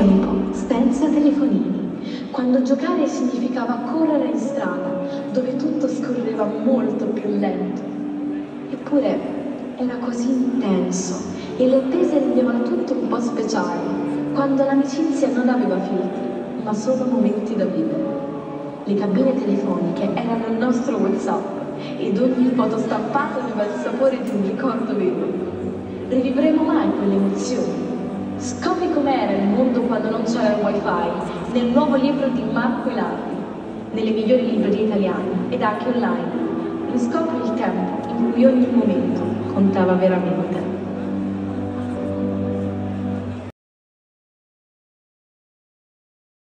tempo senza telefonini, quando giocare significava correre in strada, dove tutto scorreva molto più lento. Eppure era così intenso e le attese rendevano tutto un po' speciale, quando l'amicizia non aveva filtri, ma solo momenti da vivere. Le cabine telefoniche erano il nostro WhatsApp ed ogni foto stampata aveva il sapore di un ricordo vivo. Rivivremo mai quelle emozioni? Scopri com'era il mondo quando non c'era il wifi, nel nuovo libro di Marco Elardi, nelle migliori librerie italiane ed anche online. Riscopri il tempo in cui ogni momento contava veramente.